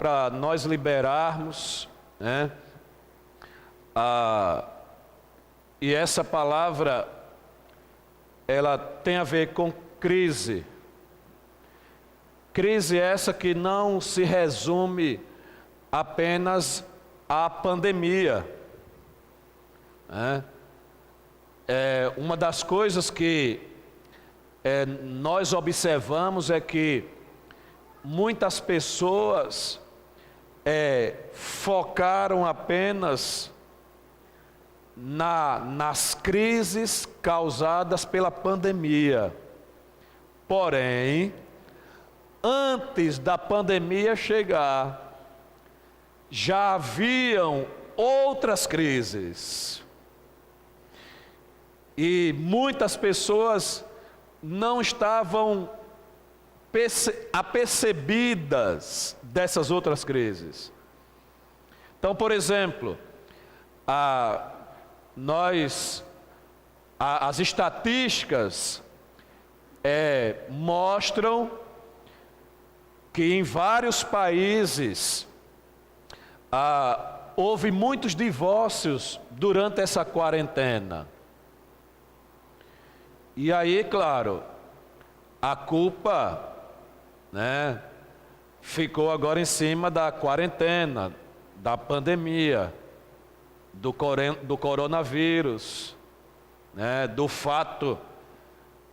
para nós liberarmos, né? E essa palavra, ela tem a ver com crise. Crise essa que não se resume apenas à pandemia, né? Uma das coisas que nós observamos é que muitas pessoas focaram apenas nas crises causadas pela pandemia. Porém, antes da pandemia chegar, já haviam outras crises. E muitas pessoas não estavam apercebidas dessas outras crises. Então, por exemplo, as estatísticas mostram que em vários países houve muitos divórcios durante essa quarentena. E aí, claro, a culpa, né, ficou agora em cima da quarentena, da pandemia, do coronavírus, né, do fato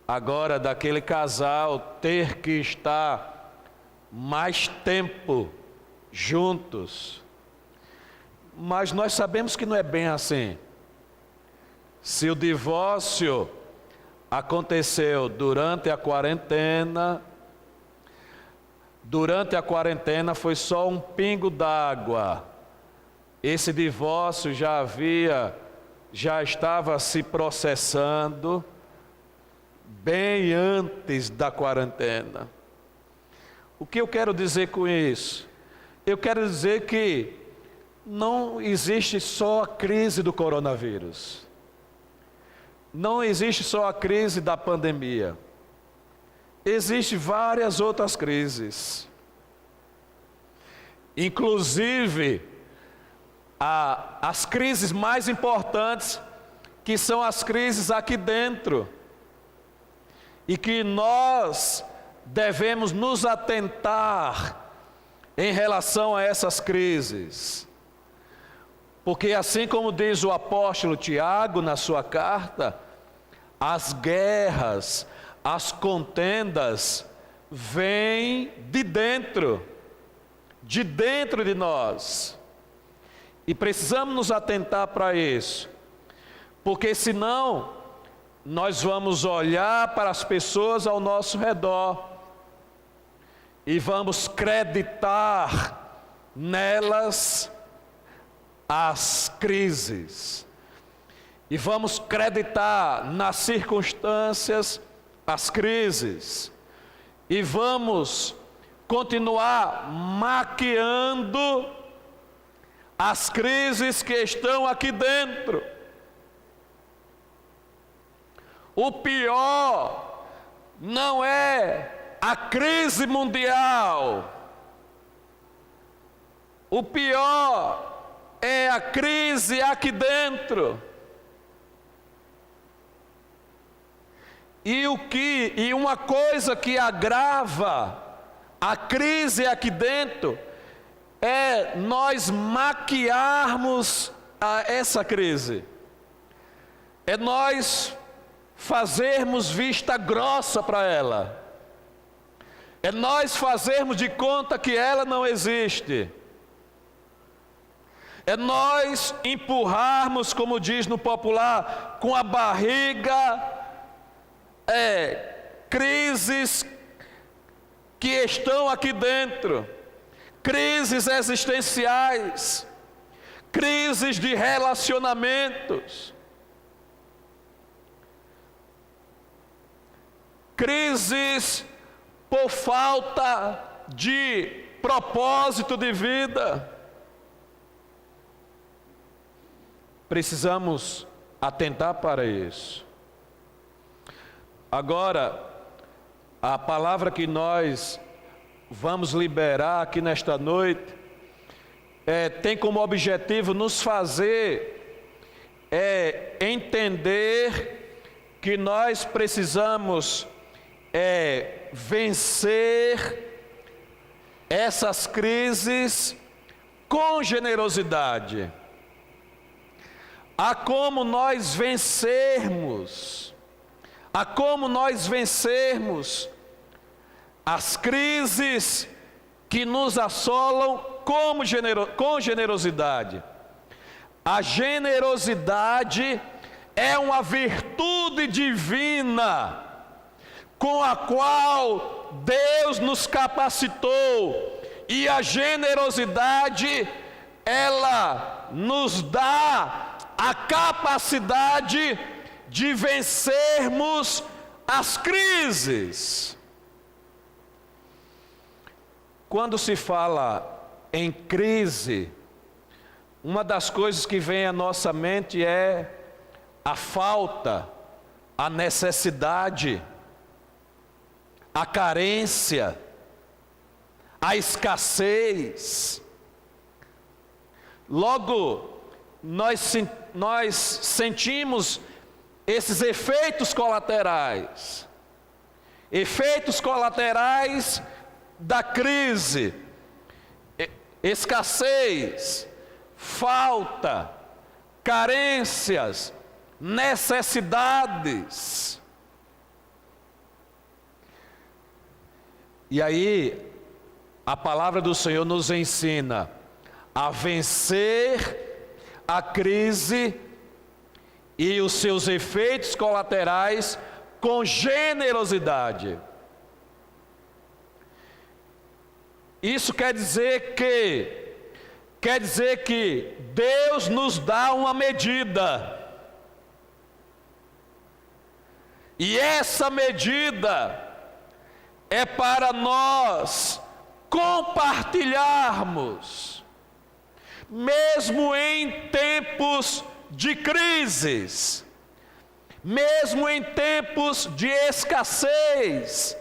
agora daquele casal ter que estar mais tempo juntos. Mas nós sabemos que não é bem assim. Se o divórcio aconteceu durante a quarentena foi só um pingo d'água. Esse divórcio já estava se processando bem antes da quarentena. O que eu quero dizer com isso? Eu quero dizer que não existe só a crise do coronavírus. Não existe só a crise da pandemia. Existem várias outras crises. Inclusive, as crises mais importantes, que são as crises aqui dentro. E que nós devemos nos atentar em relação a essas crises. Porque assim como diz o apóstolo Tiago na sua carta, as guerras, as contendas vêm de dentro de nós. E precisamos nos atentar para isso. Porque senão nós vamos olhar para as pessoas ao nosso redor e vamos acreditar nelas as crises, e vamos acreditar nas circunstâncias as crises, e vamos continuar maquiando as crises que estão aqui dentro. O pior não é a crise mundial, o pior é a crise aqui dentro. E uma coisa que agrava a crise aqui dentro é nós maquiarmos essa crise. É nós fazermos vista grossa para ela. É nós fazermos de conta que ela não existe. É nós empurrarmos, como diz no popular, com a barriga, crises que estão aqui dentro, crises existenciais, crises de relacionamentos, crises por falta de propósito de vida. Precisamos atentar para isso. Agora, a palavra que nós vamos liberar aqui nesta noite tem como objetivo nos fazer entender que nós precisamos vencer essas crises com generosidade. Há como nós vencermos as crises que nos assolam com generosidade. A generosidade é uma virtude divina com a qual Deus nos capacitou, e a generosidade, ela nos dá a capacidade de vencermos as crises. Quando se fala em crise, uma das coisas que vem à nossa mente é a falta, a necessidade, a carência, a escassez. Logo, nós sentimos esses efeitos colaterais da crise: escassez, falta, carências, necessidades. E aí, a palavra do Senhor nos ensina a vencer a crise e os seus efeitos colaterais com generosidade. Isso quer dizer que Deus nos dá uma medida. E essa medida é para nós compartilharmos, mesmo em tempos de crises, mesmo em tempos de escassez.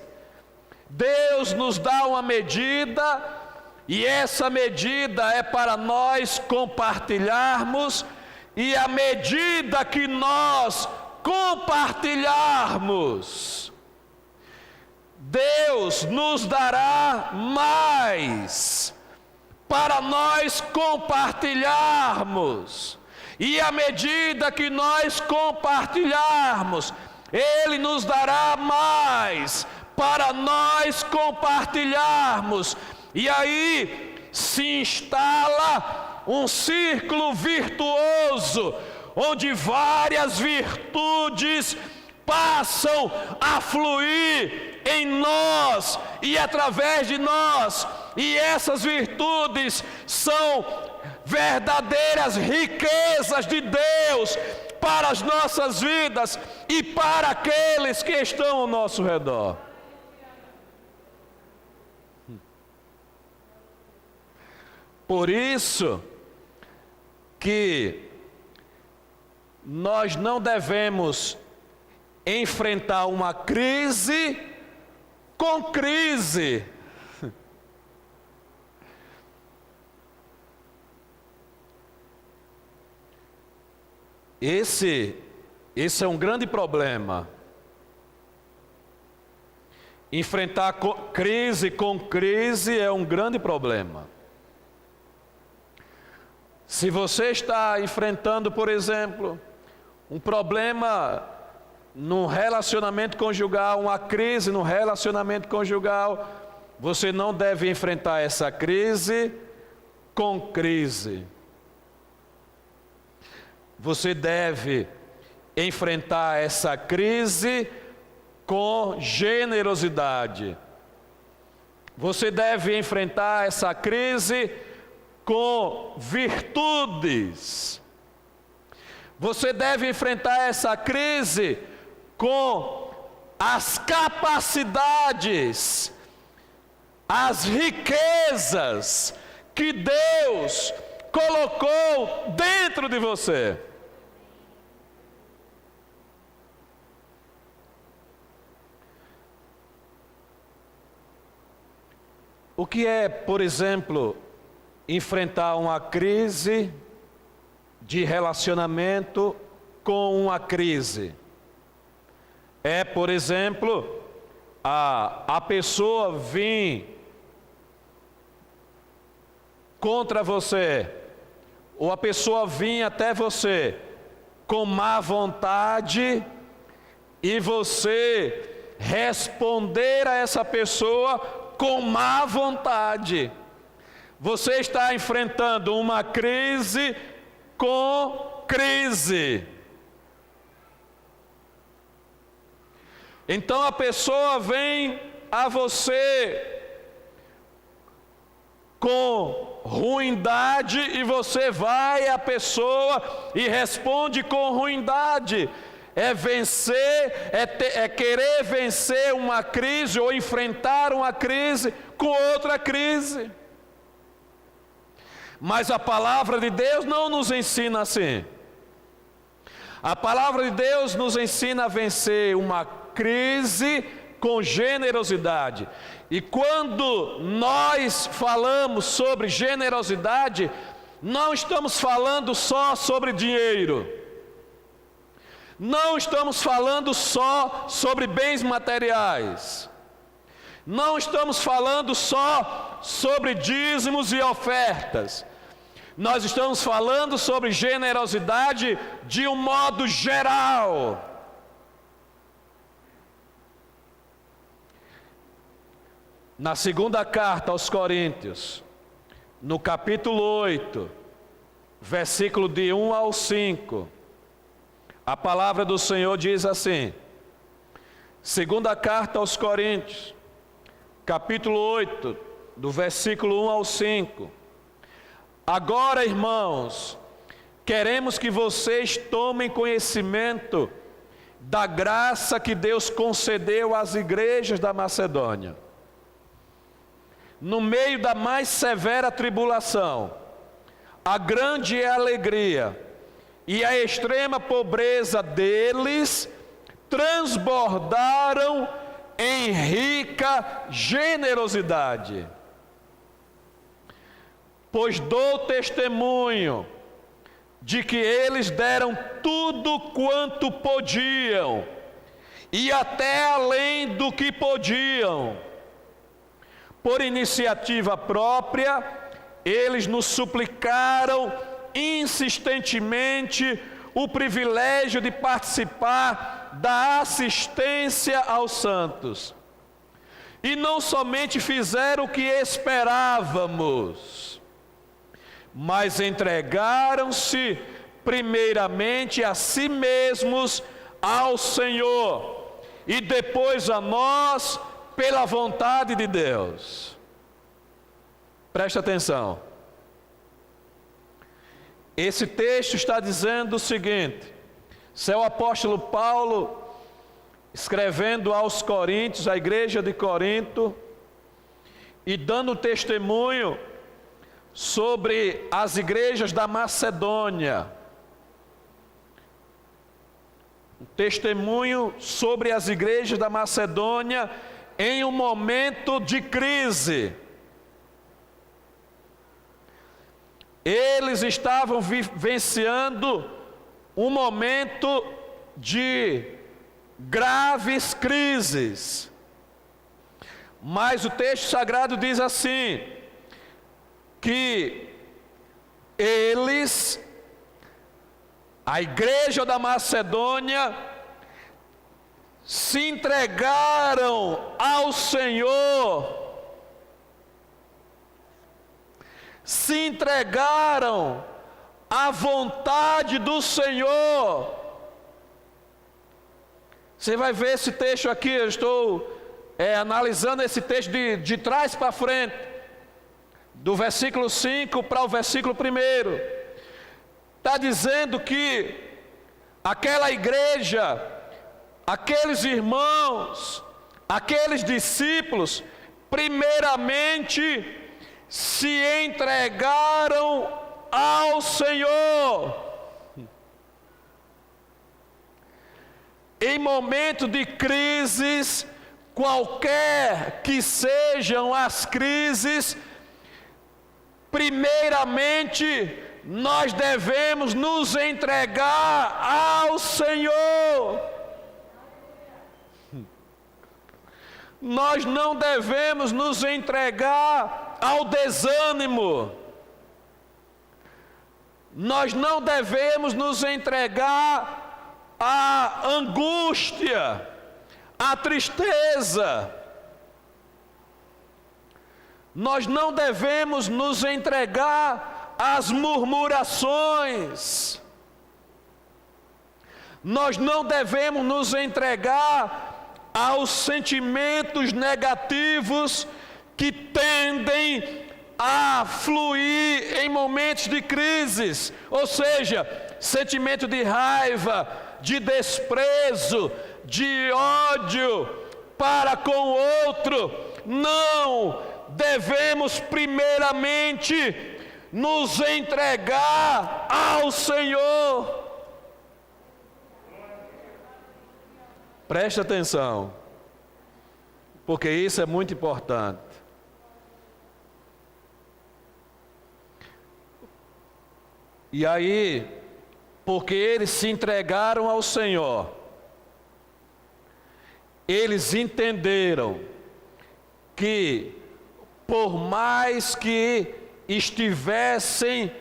Deus nos dá uma medida, e essa medida é para nós compartilharmos, e à medida que nós compartilharmos, Deus nos dará mais para nós compartilharmos. E à medida que nós compartilharmos, Ele nos dará mais para nós compartilharmos. E aí se instala um círculo virtuoso, onde várias virtudes passam a fluir em nós e através de nós. E essas virtudes são verdadeiras riquezas de Deus para as nossas vidas e para aqueles que estão ao nosso redor. Por isso que nós não devemos enfrentar uma crise com crise. Esse é um grande problema. Enfrentar crise com crise é um grande problema. Se você está enfrentando, por exemplo, um problema no relacionamento conjugal, uma crise no relacionamento conjugal, você não deve enfrentar essa crise com crise. Você deve enfrentar essa crise com generosidade. Você deve enfrentar essa crise com virtudes. Você deve enfrentar essa crise com as capacidades, as riquezas que Deus colocou dentro de você. O que é, por exemplo, enfrentar uma crise de relacionamento com uma crise. É, por exemplo, a pessoa vir contra você, ou a pessoa vir até você com má vontade e você responder a essa pessoa com má vontade. Você está enfrentando uma crise com crise. Então a pessoa vem a você com ruindade e você vai à pessoa e responde com ruindade. É vencer, é querer vencer uma crise ou enfrentar uma crise com outra crise. Mas a palavra de Deus não nos ensina assim. A palavra de Deus nos ensina a vencer uma crise com generosidade. E quando nós falamos sobre generosidade, não estamos falando só sobre dinheiro. Não estamos falando só sobre bens materiais. Não estamos falando só sobre dízimos e ofertas. Nós estamos falando sobre generosidade de um modo geral. Na segunda carta aos Coríntios, no capítulo 8, versículo de 1 ao 5, a palavra do Senhor diz assim: segunda carta aos Coríntios, capítulo 8, do versículo 1 ao 5. Agora, irmãos, queremos que vocês tomem conhecimento da graça que Deus concedeu às igrejas da Macedônia. No meio da mais severa tribulação, a grande alegria e a extrema pobreza deles transbordaram em rica generosidade. Pois dou testemunho de que eles deram tudo quanto podiam, e até além do que podiam. Por iniciativa própria, eles nos suplicaram insistentemente o privilégio de participar da assistência aos santos. E não somente fizeram o que esperávamos, mas entregaram-se primeiramente a si mesmos ao Senhor e depois a nós pela vontade de Deus. Presta atenção. Esse texto está dizendo o seguinte: se é o apóstolo Paulo escrevendo aos Coríntios, à igreja de Corinto, e dando testemunho sobre as igrejas da Macedônia. Um testemunho sobre as igrejas da Macedônia em um momento de crise. Eles estavam vivenciando um momento de graves crises. Mas o texto sagrado diz assim, que eles, a igreja da Macedônia, se entregaram ao Senhor, se entregaram à vontade do Senhor. Você vai ver esse texto aqui, eu estou analisando esse texto de trás para frente, do versículo 5 para o versículo 1. Está dizendo que aquela igreja, aqueles irmãos, aqueles discípulos, primeiramente se entregaram ao Senhor. Em momento de crises, qualquer que sejam as crises, primeiramente nós devemos nos entregar ao Senhor. Nós não devemos nos entregar ao desânimo. Nós não devemos nos entregar à angústia, à tristeza. Nós não devemos nos entregar às murmurações. Nós não devemos nos entregar aos sentimentos negativos que tendem a fluir em momentos de crises, ou seja, sentimento de raiva, de desprezo, de ódio para com o outro. Não devemos primeiramente nos entregar ao Senhor. Preste atenção, porque isso é muito importante. E aí, porque eles se entregaram ao Senhor, eles entenderam que, por mais que estivessem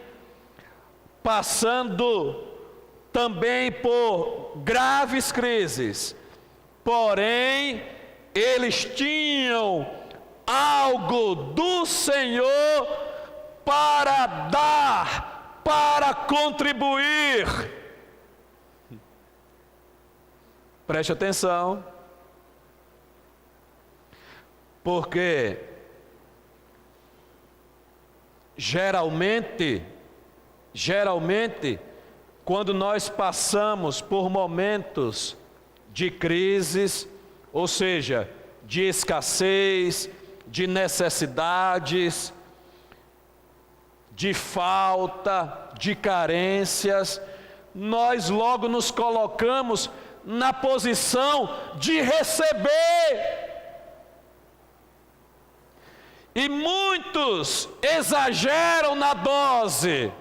passando também por graves crises, porém, eles tinham algo do Senhor para dar, para contribuir. Preste atenção, porque geralmente, quando nós passamos por momentos de crises, ou seja, de escassez, de necessidades, de falta, de carências, nós logo nos colocamos na posição de receber. E muitos exageram na dose.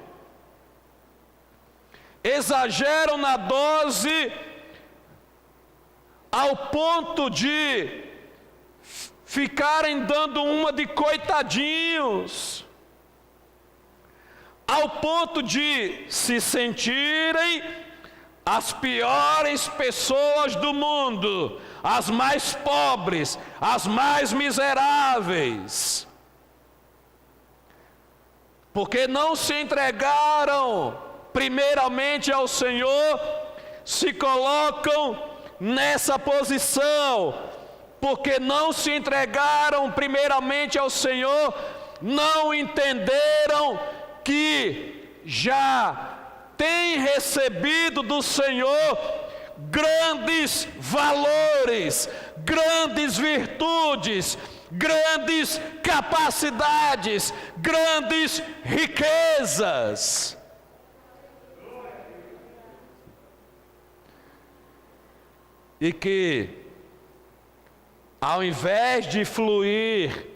Exageram na dose ao ponto de ficarem dando uma de coitadinhos, ao ponto de se sentirem as piores pessoas do mundo, as mais pobres, as mais miseráveis, porque não se entregaram primeiramente ao Senhor, se colocam nessa posição, porque não se entregaram primeiramente ao Senhor, não entenderam que já têm recebido do Senhor grandes valores, grandes virtudes, grandes capacidades, grandes riquezas. E que, ao invés de fluir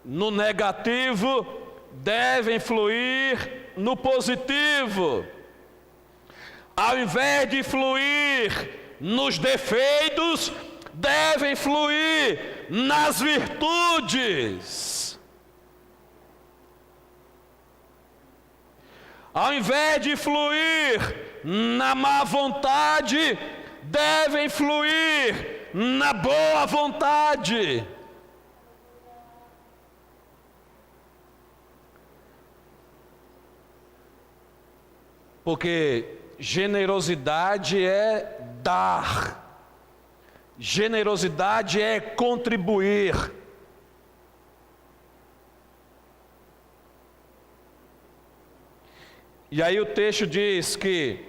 no negativo, devem fluir no positivo. Ao invés de fluir nos defeitos, devem fluir nas virtudes. Ao invés de fluir na má vontade, devem fluir na boa vontade. Porque generosidade é dar, generosidade é contribuir. E aí o texto diz que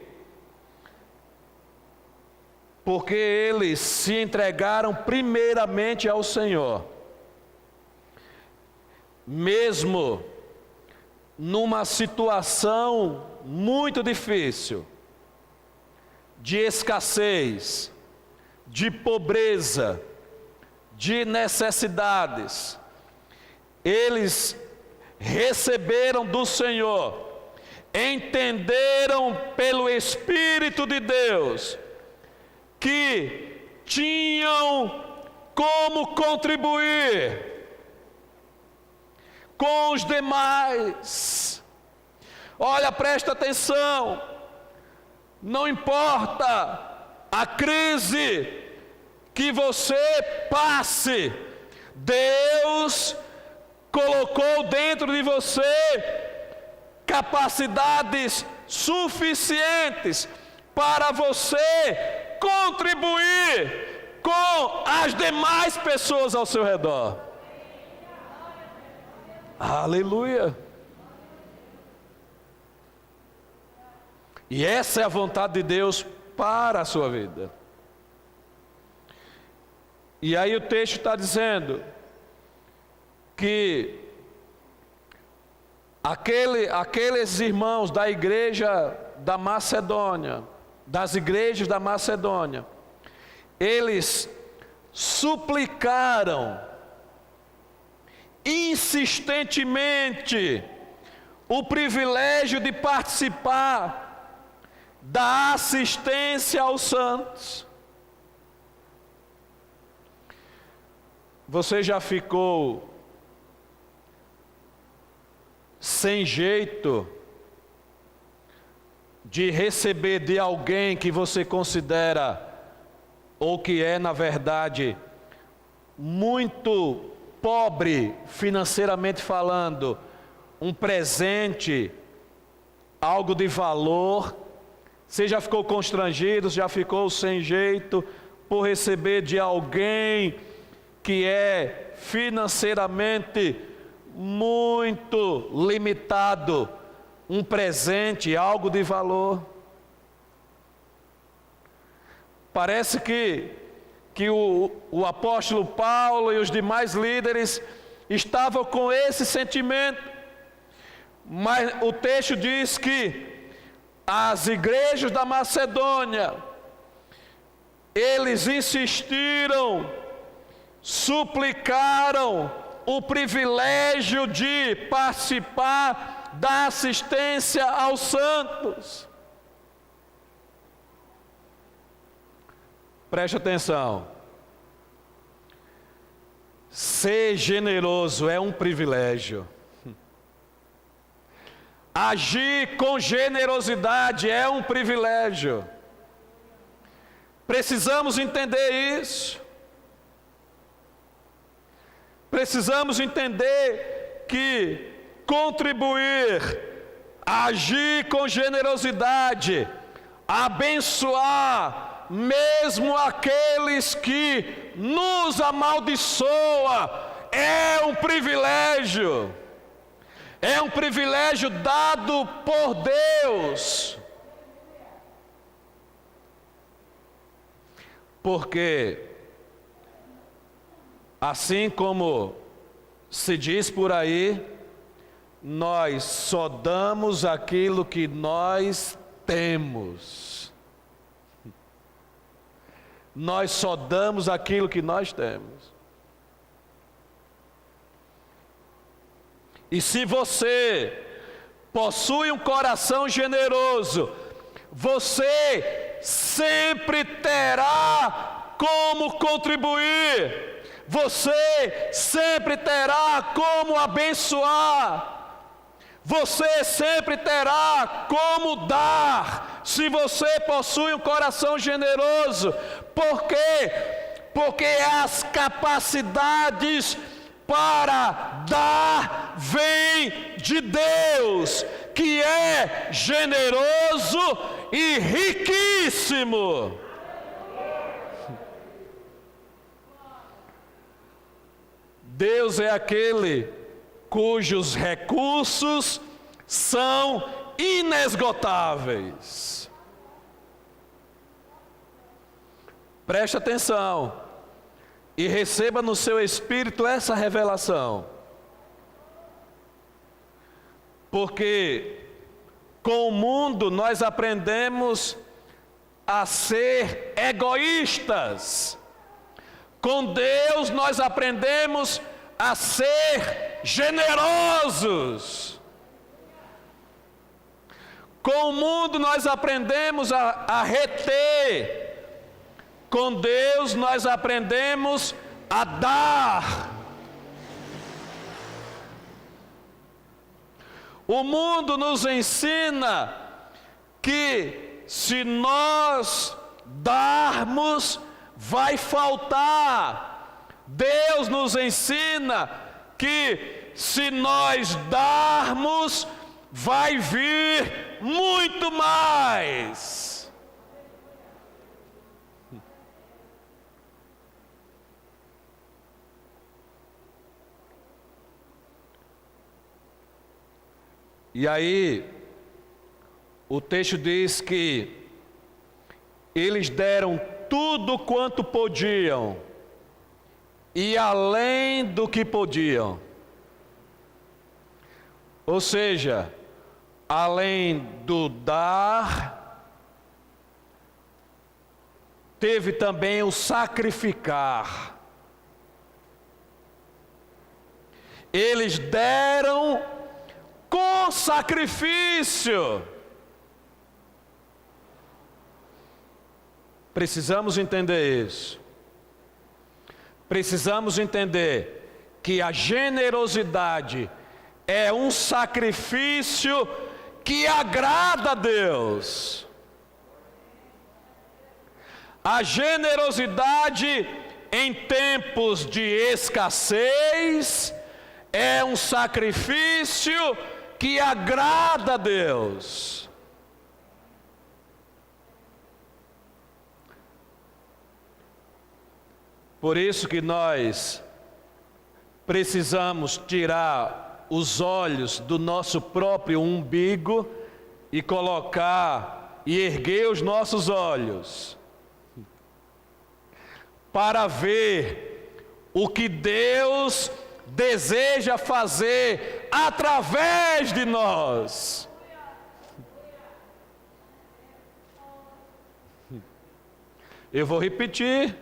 porque eles se entregaram primeiramente ao Senhor, mesmo numa situação muito difícil, de escassez, de pobreza, de necessidades, eles receberam do Senhor, entenderam pelo Espírito de Deus que tinham como contribuir com os demais. Olha, presta atenção, não importa a crise que você passe, Deus colocou dentro de você capacidades suficientes para você contribuir com as demais pessoas ao seu redor. Aleluia! E essa é a vontade de Deus para a sua vida. E aí o texto está dizendo que aqueles irmãos da igreja da Macedônia, das igrejas da Macedônia, eles suplicaram insistentemente o privilégio de participar da assistência aos santos. Você já ficou sem jeito de receber de alguém que você considera, ou que é na verdade muito pobre financeiramente falando, um presente, algo de valor? Você já ficou constrangido, já ficou sem jeito por receber de alguém que é financeiramente muito limitado, um presente, algo de valor? Parece que o apóstolo Paulo e os demais líderes estavam com esse sentimento, mas o texto diz que as igrejas da Macedônia, eles insistiram, suplicaram o privilégio de participar da assistência aos santos. Preste atenção. Ser generoso é um privilégio. Agir com generosidade é um privilégio. Precisamos entender isso. Precisamos entender que contribuir, agir com generosidade, abençoar mesmo aqueles que nos amaldiçoam, é um privilégio. É um privilégio dado por Deus. Porque, assim como se diz por aí, nós só damos aquilo que nós temos. Nós só damos aquilo que nós temos. E se você possui um coração generoso, você sempre terá como contribuir, você sempre terá como abençoar, você sempre terá como dar, se você possui um coração generoso. Por quê? Porque as capacidades para dar vem de Deus, que é generoso e riquíssimo. Deus é aquele cujos recursos são inesgotáveis. Preste atenção e receba no seu espírito essa revelação. Porque com o mundo nós aprendemos a ser egoístas. Com Deus nós aprendemos a ser generosos. Com o mundo nós aprendemos a reter, com Deus nós aprendemos a dar. O mundo nos ensina que se nós darmos, vai faltar. Deus nos ensina que se nós darmos, vai vir muito mais. E aí, o texto diz que eles deram tudo quanto podiam, e além do que podiam. Ou seja, além do dar, teve também o sacrificar. Eles deram com sacrifício. Precisamos entender isso. Precisamos entender que a generosidade é um sacrifício que agrada a Deus. A generosidade em tempos de escassez é um sacrifício que agrada a Deus. Por isso que nós precisamos tirar os olhos do nosso próprio umbigo e colocar e erguer os nossos olhos para ver o que Deus deseja fazer através de nós. Eu vou repetir.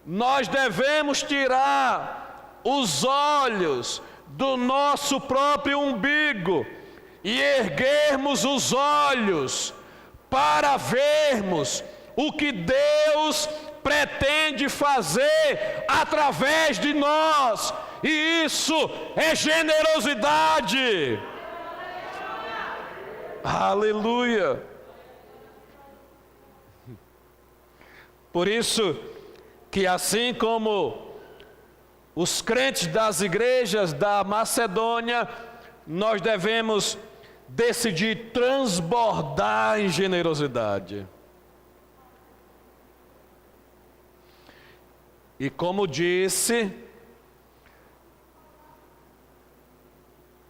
Nós devemos tirar os olhos do nosso próprio umbigo e erguermos os olhos para vermos o que Deus pretende fazer através de nós, e isso é generosidade. Aleluia! Por isso que assim como os crentes das igrejas da Macedônia, nós devemos decidir transbordar em generosidade. E como disse,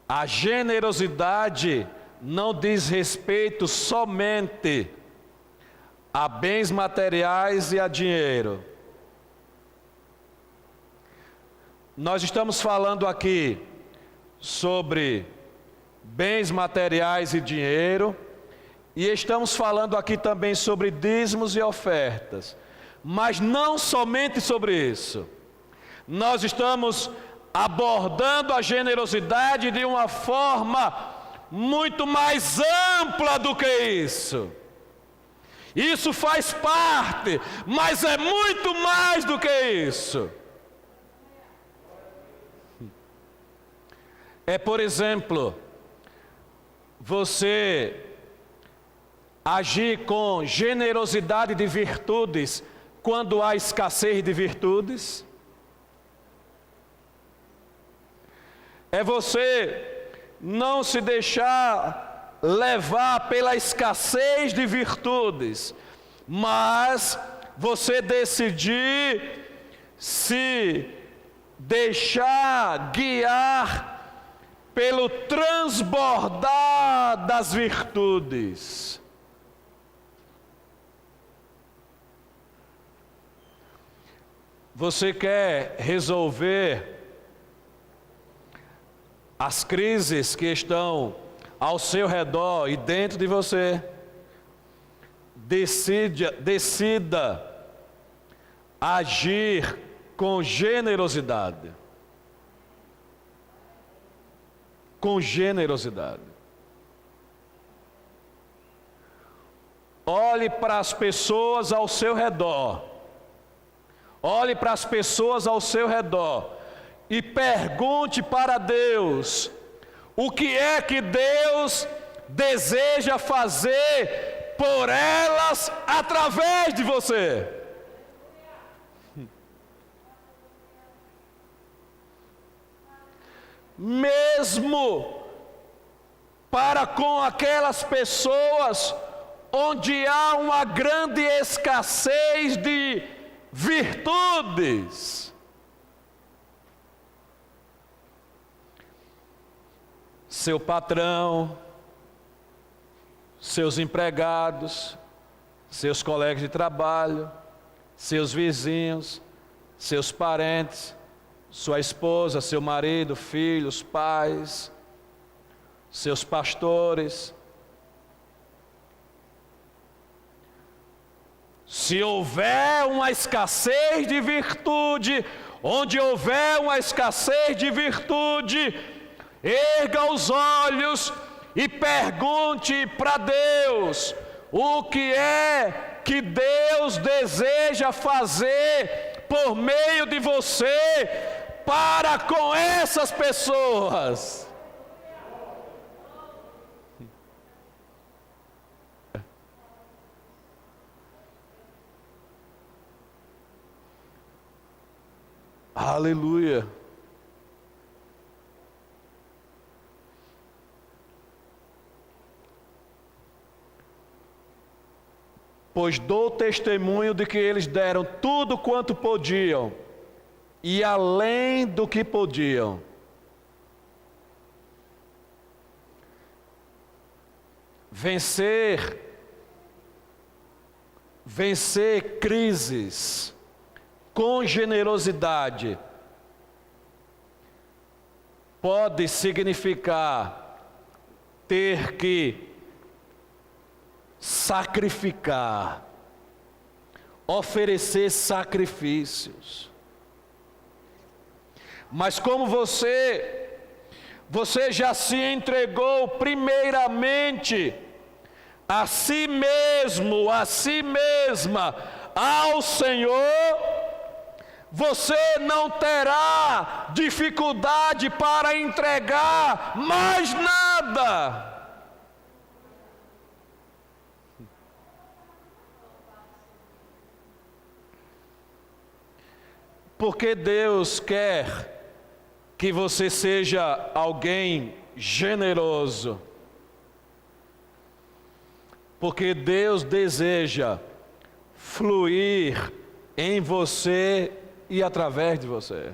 a generosidade não diz respeito somente a bens materiais e a dinheiro. Nós estamos falando aqui sobre bens materiais e dinheiro, e estamos falando aqui também sobre dízimos e ofertas. Mas não somente sobre isso. Nós estamos abordando a generosidade de uma forma muito mais ampla do que isso. Isso faz parte, mas é muito mais do que isso. É, por exemplo, você agir com generosidade de virtudes quando há escassez de virtudes. É você não se deixar levar pela escassez de virtudes, mas você decidir se deixar guiar pelo transbordar das virtudes. Você quer resolver as crises que estão ao seu redor e dentro de você? Decida agir com generosidade. com generosidade. Olhe para as pessoas ao seu redor. Olhe para as pessoas ao seu redor e pergunte para Deus: o que é que Deus deseja fazer por elas através de você? Mesmo para com aquelas pessoas onde há uma grande escassez de virtudes. Seu patrão, seus empregados, seus colegas de trabalho, seus vizinhos, seus parentes, sua esposa, seu marido, filhos, pais, seus pastores. Se houver uma escassez de virtude, onde houver uma escassez de virtude, erga os olhos e pergunte para Deus: o que é que Deus deseja fazer por meio de você para com essas pessoas? Aleluia. Pois dou testemunho de que eles deram tudo quanto podiam, e além do que podiam. Vencer crises com generosidade pode significar ter que sacrificar, oferecer sacrifícios. Mas como você já se entregou primeiramente a si mesmo, a si mesma, ao Senhor, você não terá dificuldade para entregar mais nada. Porque Deus quer que você seja alguém generoso. Porque Deus deseja fluir em você e através de você.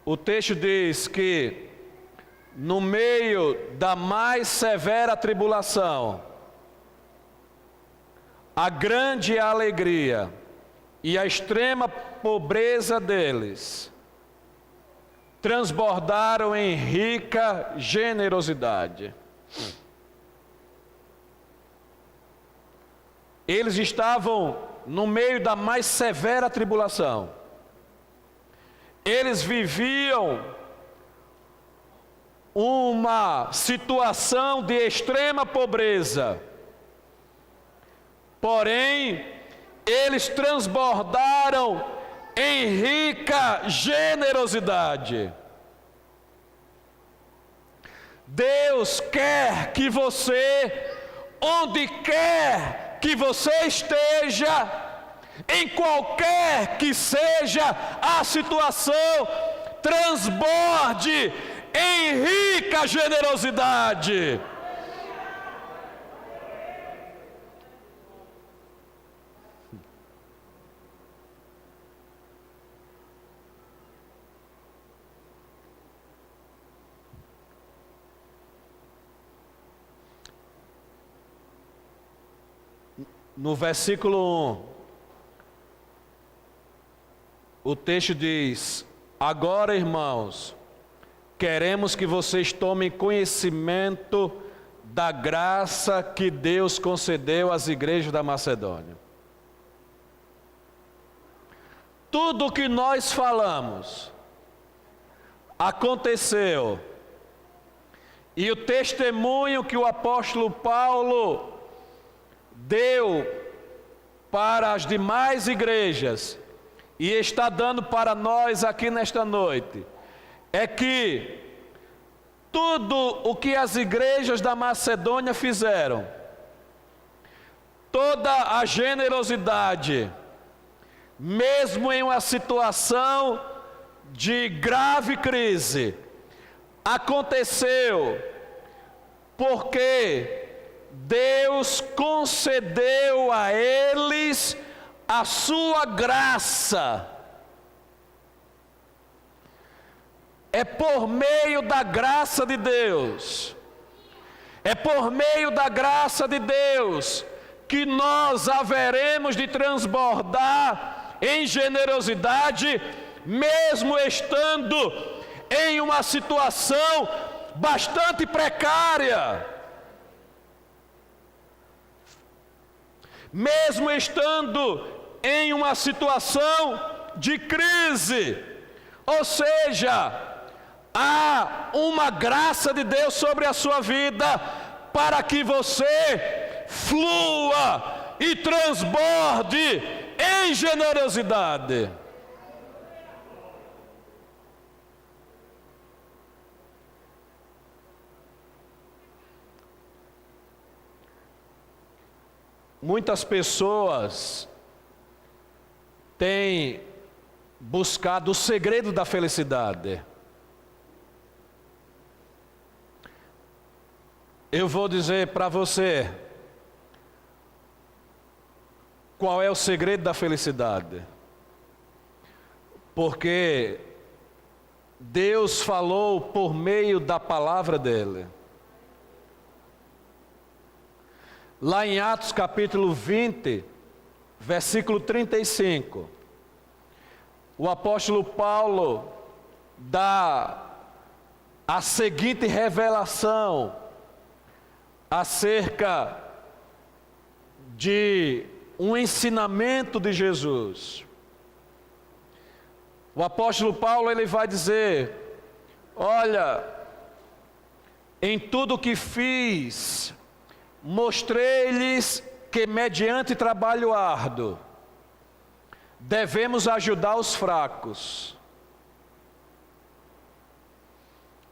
O texto diz que no meio da mais severa tribulação, a grande alegria e a extrema pobreza deles transbordaram em rica generosidade. Eles estavam no meio da mais severa tribulação. Eles viviam uma situação de extrema pobreza. Porém, eles transbordaram em rica generosidade. Deus quer que você, onde quer que você esteja, em qualquer que seja a situação, transborde em rica generosidade. No versículo 1, o texto diz: agora, irmãos, queremos que vocês tomem conhecimento da graça que Deus concedeu às igrejas da Macedônia. tudo o que nós falamos aconteceu. E o testemunho que o apóstolo Paulo deu para as demais igrejas e está dando para nós aqui nesta noite é que tudo o que as igrejas da Macedônia fizeram, toda a generosidade, mesmo em uma situação de grave crise, aconteceu porque Deus concedeu a eles a sua graça. É por meio da graça de Deus, é por meio da graça de Deus que nós haveremos de transbordar em generosidade, mesmo estando em uma situação bastante precária, mesmo estando em uma situação de crise. Ou seja, há uma graça de Deus sobre a sua vida para que você flua e transborde em generosidade. Muitas pessoas têm buscado o segredo da felicidade. Eu vou dizer para você qual é o segredo da felicidade. Porque Deus falou por meio da palavra dele. Lá em Atos capítulo 20, versículo 35, o apóstolo Paulo dá a seguinte revelação acerca de um ensinamento de Jesus. O apóstolo Paulo ele vai dizer: olha, em tudo que fiz, mostrei-lhes que mediante trabalho árduo devemos ajudar os fracos,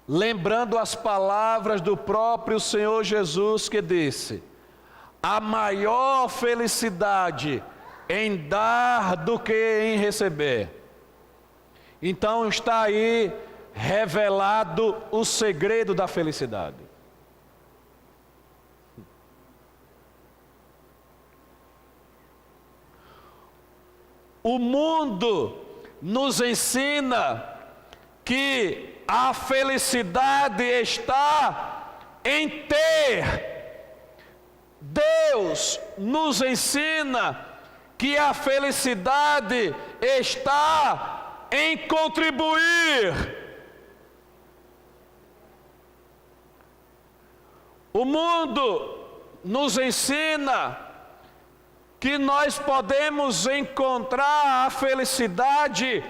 lembrando as palavras do próprio Senhor Jesus que disse: há maior felicidade em dar do que em receber. Então está aí revelado o segredo da felicidade. O mundo nos ensina que a felicidade está em ter. Deus nos ensina que a felicidade está em contribuir. O mundo nos ensina que nós podemos encontrar a felicidade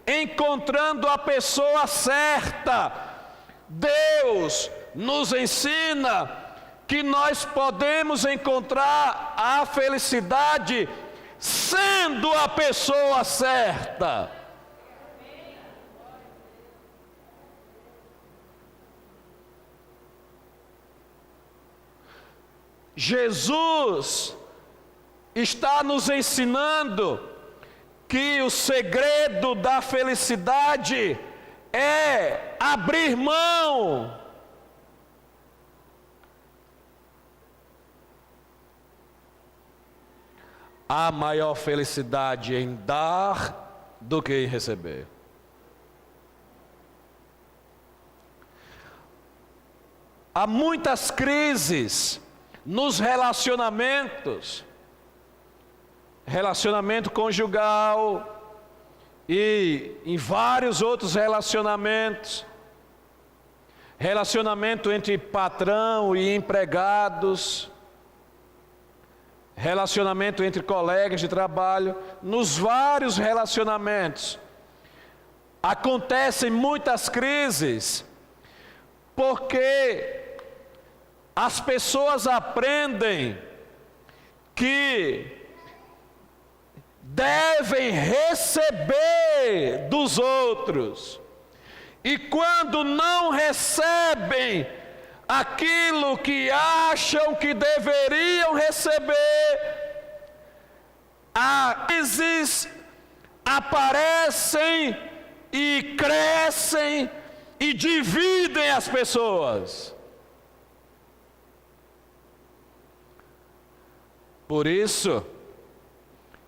encontrando a pessoa certa. Deus nos ensina que nós podemos encontrar a felicidade sendo a pessoa certa. Jesus está nos ensinando que o segredo da felicidade é abrir mão. Há maior felicidade em dar do que em receber. Há muitas crises nos relacionamentos, relacionamento conjugal e em vários outros relacionamentos, relacionamento entre patrão e empregados, relacionamento entre colegas de trabalho, nos vários relacionamentos. Acontecem muitas crises, porque as pessoas aprendem que devem receber dos outros, e quando não recebem aquilo que acham que deveriam receber, as crises aparecem e crescem e dividem as pessoas. Por isso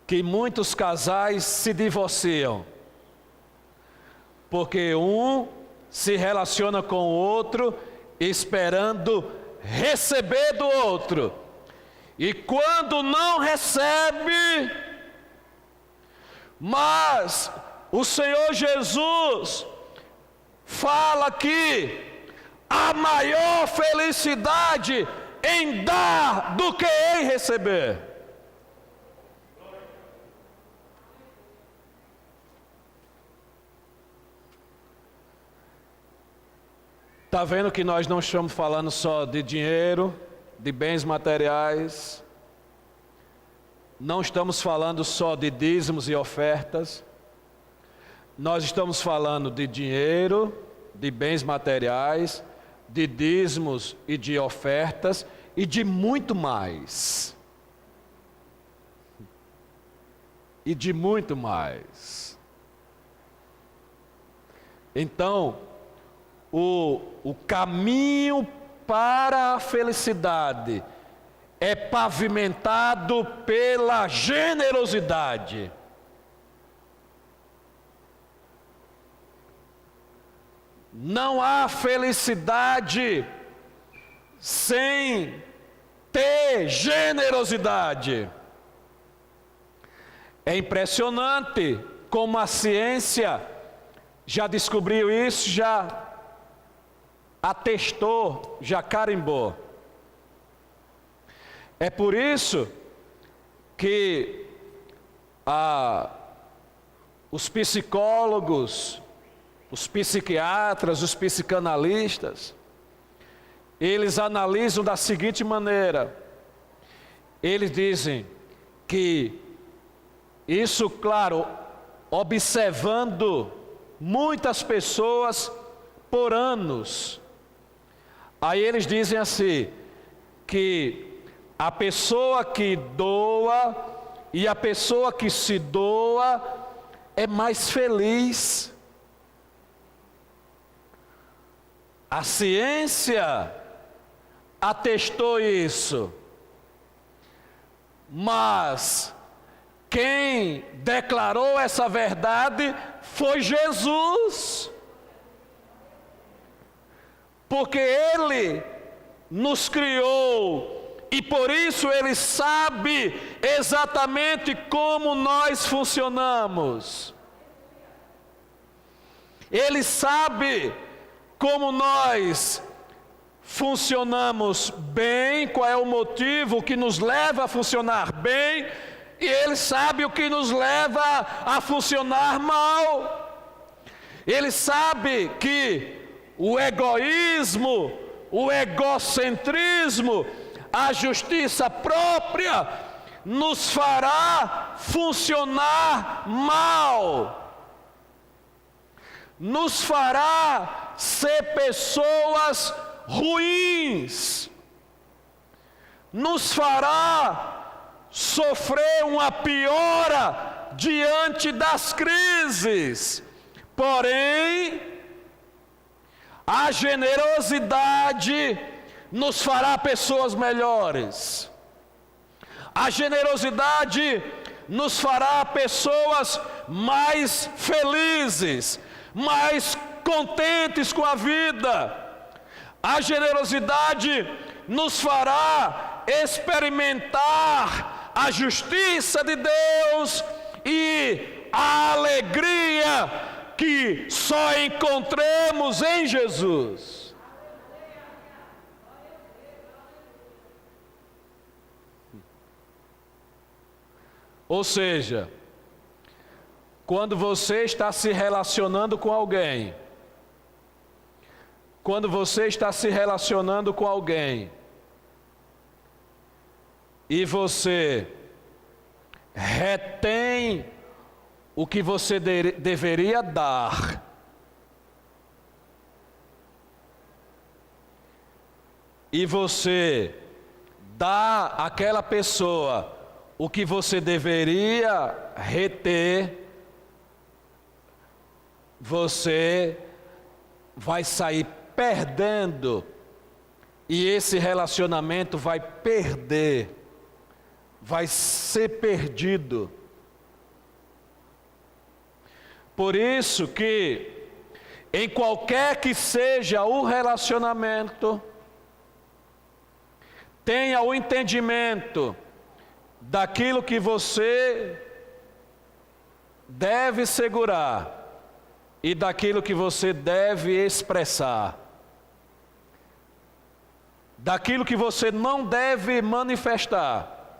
que muitos casais se divorciam, porque um se relaciona com o outro esperando receber do outro, e quando não recebe, mas o Senhor Jesus fala que a maior felicidade em dar do que em receber. Está vendo que nós não estamos falando só de dinheiro, de bens materiais, não estamos falando só de dízimos e ofertas, nós estamos falando de dinheiro, de bens materiais, de dízimos e de ofertas e de muito mais. E de muito mais. Então, o caminho para a felicidade é pavimentado pela generosidade. Não há felicidade sem ter generosidade. É impressionante como a ciência já descobriu isso, já atestou, já carimbou. É por isso que os psicólogos, os psiquiatras, os psicanalistas, eles analisam da seguinte maneira: eles dizem que isso, claro, observando muitas pessoas por anos, aí eles dizem assim, que a pessoa que doa e a pessoa que se doa é mais feliz. A ciência atestou isso, mas quem declarou essa verdade foi Jesus, porque Ele nos criou e por isso Ele sabe exatamente como nós funcionamos. Ele sabe como nós funcionamos bem, qual é o motivo que nos leva a funcionar bem, e Ele sabe o que nos leva a funcionar mal. Ele sabe que o egoísmo, o egocentrismo, a justiça própria nos fará funcionar mal, nos fará ser pessoas ruins, nos fará sofrer uma piora diante das crises. Porém, a generosidade nos fará pessoas melhores. A generosidade nos fará pessoas mais felizes, mais contentes com a vida. A generosidade nos fará experimentar a justiça de Deus e a alegria que só encontramos em Jesus. Ou seja, quando você está se relacionando com alguém, e você retém o que você deveria dar, e você dá àquela pessoa o que você deveria reter, você vai sair perdendo, e esse relacionamento vai perder, vai ser perdido. Por isso que, em qualquer que seja o relacionamento, tenha o entendimento daquilo que você deve segurar e daquilo que você deve expressar, daquilo que você não deve manifestar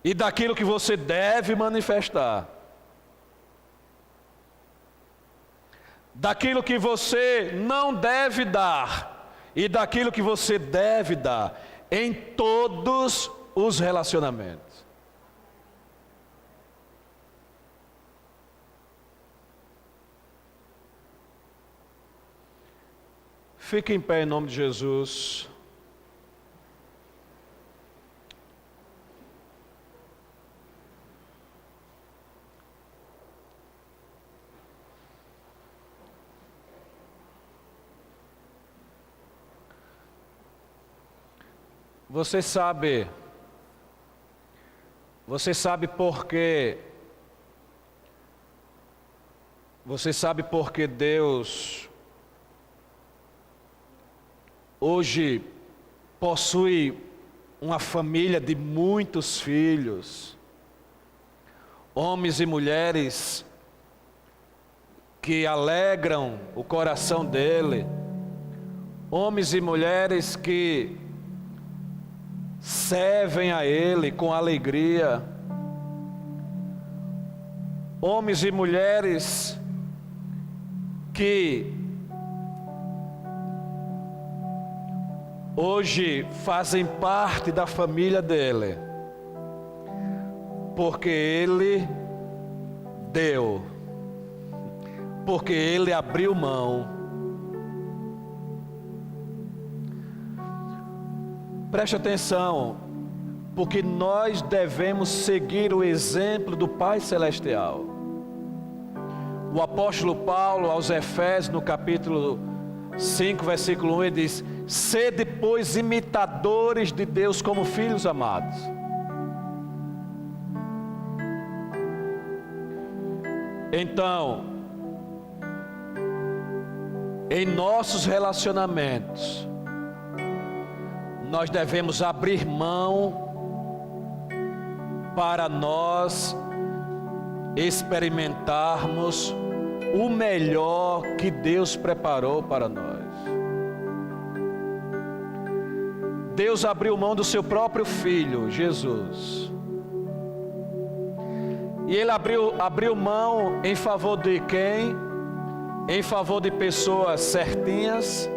e daquilo que você deve manifestar, daquilo que você não deve dar e daquilo que você deve dar, em todos os relacionamentos. Fique em pé em nome de Jesus. Você sabe por que Deus hoje possui uma família de muitos filhos, homens e mulheres que alegram o coração dele, homens e mulheres que servem a Ele com alegria, homens e mulheres que hoje fazem parte da família dele, porque Ele deu, porque Ele abriu mão. Preste atenção, porque nós devemos seguir o exemplo do Pai Celestial. O apóstolo Paulo aos Efésios, no capítulo 5, versículo 1, ele diz: sede, pois, imitadores de Deus como filhos amados. Então, em nossos relacionamentos, nós devemos abrir mão para nós experimentarmos o melhor que Deus preparou para nós. Deus abriu mão do seu próprio Filho, Jesus. E Ele abriu mão em favor de quem? Em favor de pessoas certinhas,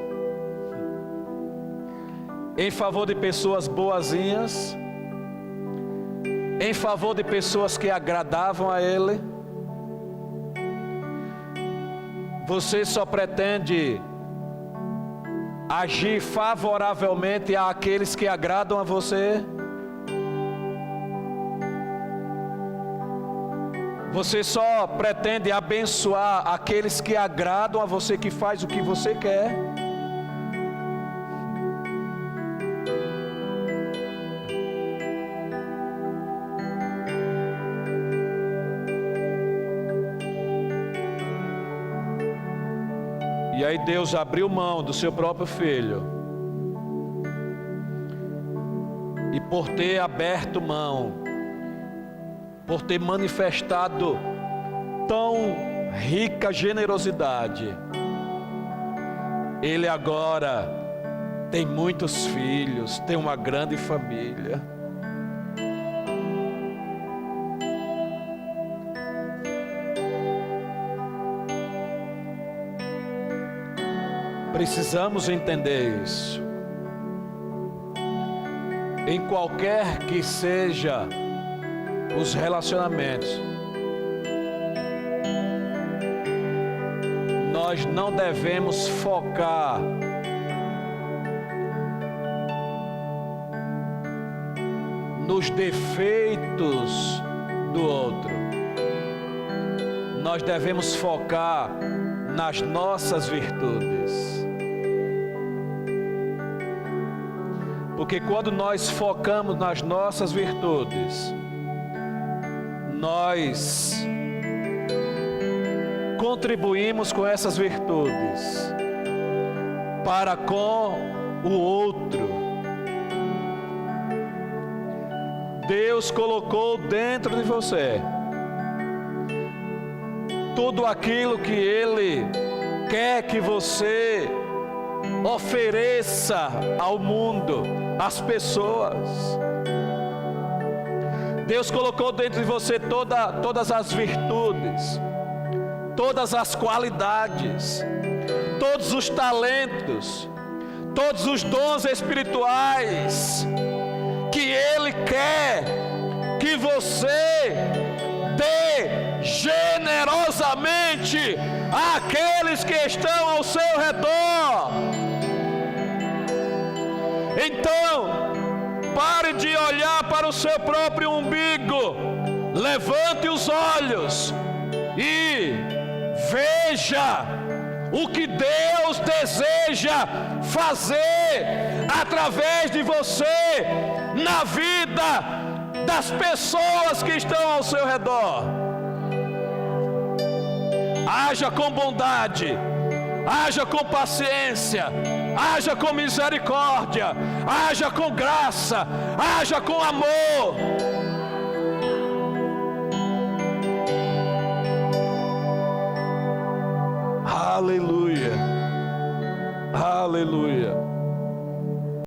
em favor de pessoas boazinhas, em favor de pessoas que agradavam a Ele. Você só pretende agir favoravelmente àqueles que agradam a você? Você só pretende abençoar aqueles que agradam a você, que faz o que você quer? E aí Deus abriu mão do seu próprio Filho, e por ter aberto mão, por ter manifestado tão rica generosidade, Ele agora tem muitos filhos, tem uma grande família. Precisamos entender isso. Em qualquer que seja os relacionamentos, nós não devemos focar nos defeitos do outro. Nós devemos focar nas nossas virtudes. Porque quando nós focamos nas nossas virtudes, nós contribuímos com essas virtudes para com o outro. Deus colocou dentro de você tudo aquilo que Ele quer que você ofereça ao mundo, às pessoas. Deus colocou dentro de você todas as virtudes, todas as qualidades, todos os talentos, todos os dons espirituais que Ele quer que você dê generosamente àqueles que estão ao seu redor. Então, pare de olhar para o seu próprio umbigo, levante os olhos e veja o que Deus deseja fazer através de você na vida das pessoas que estão ao seu redor. Haja com bondade, haja com paciência, haja com misericórdia, haja com graça, haja com amor. Aleluia, aleluia.